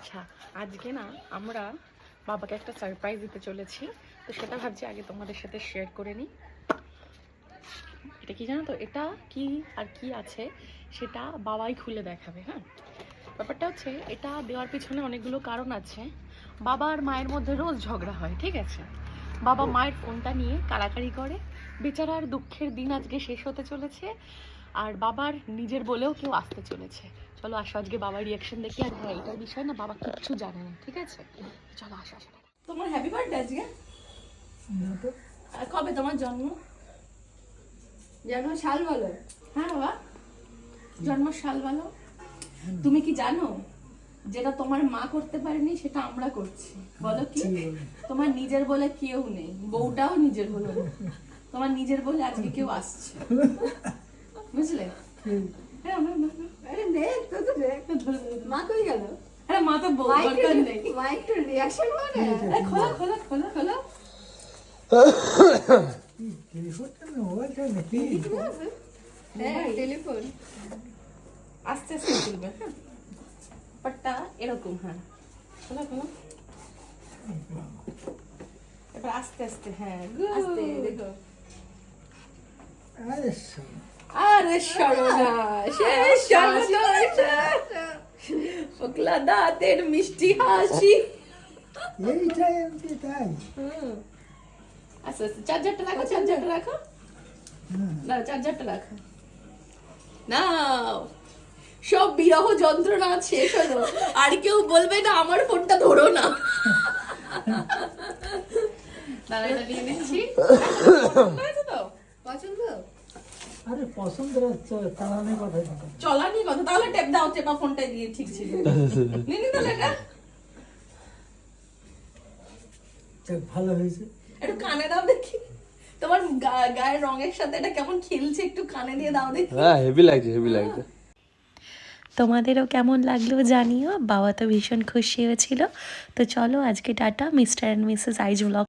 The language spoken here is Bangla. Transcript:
আচ্ছা, আজকে না আমরা বাবাকে একটা সারপ্রাইজ দিতে চলেছি, তো সেটা ভাবছি আগে তোমাদের সাথে শেয়ার করে নিই। এটা কি জানো তো, এটা কি আর কি আছে সেটা বাবাই খুলে দেখাবে। হ্যাঁ, ব্যাপারটা হচ্ছে এটা দেওয়ার পিছনে অনেকগুলো কারণ আছে। বাবা আর মায়ের মধ্যে রোজ ঝগড়া হয়, ঠিক আছে? বাবা মায়ের ফোনটা নিয়ে কাড়াকাড়ি করে, বেচারার দুঃখের দিন আজকে শেষ হতে চলেছে, আর বাবার নিজের বলেও কেউ আসতে চলেছে। চলো আসো আজকে বাবার রিয়াকশন দেখি। আর হ্যাঁ, এটার বিষয় না বাবা কিচ্ছু জানে না, ঠিক আছে? চলো আসো আসো। তোমার হ্যাপি বার্থডে আজকে। আর কবে তোমার জন্ম? জন্ম সাল বলো। হ্যাঁ বাবা, জন্ম সাল বলো। তুমি কি জানো যেটা তোমার মা করতে পারেনি সেটা আমরা করছি? বলো কি? তোমার নিজের বলে কেউ নেই, বউটাও নিজের হলো না, তোমার নিজের বলে আজকে কেউ আসছে, বুঝলে? হ্যাঁ আরে দেখ তো তো দেখ মা কই গেল? হ্যাঁ, মা তো বউ দরকার নেই। মা একটু রিঅ্যাকশন করে। আরে খোলা খোলা খোলা খোলা। হ্যাঁ টেলিফোন। আস্তে আস্তে খুলবে। হ্যাঁ, ব্যাপারটা এরকম। হ্যাঁ, খোলা খোলা। এবার আস্তে আস্তে। হ্যাঁ, আস্তে দেখো। আরে সর্বনাশ, ফোকলা দাঁতের মিষ্টি হাসি। আস্তে আস্তে। চার্জারটা রাখো, চার্জারটা রাখো। না, চার্জারটা রাখো। নাও, সব বিরহ যন্ত্রণা শেষ হলো, আর কেউ বলবে না আমার ফোনটা ধরো না। দাঁড়া, এটা নিয়ে নিচ্ছি। হয়েছে তো? পছন্দ? আরে পছন্দ হচ্ছে চালানোর কথা চলানি কথা। তাহলে টেপ দাও, চেপা ফোনটা দিয়ে ঠিক ছিল। নিনি তাহলে এটা ভালো হয়েছে। একটু কানে দাও দেখি, তোমার গায়ের রঙের সাথে এটা কেমন খেলছে, একটু কানে দিয়ে দাও দেখি। হ্যাঁ, হেভি লাগছে, হেভি লাগছে। তোমাদেরও কেমন লাগলো জানিও। বাবা তো ভীষণ খুশি হয়েছিল। তো চলো আজকে tata. Mister and Mrs eyes blog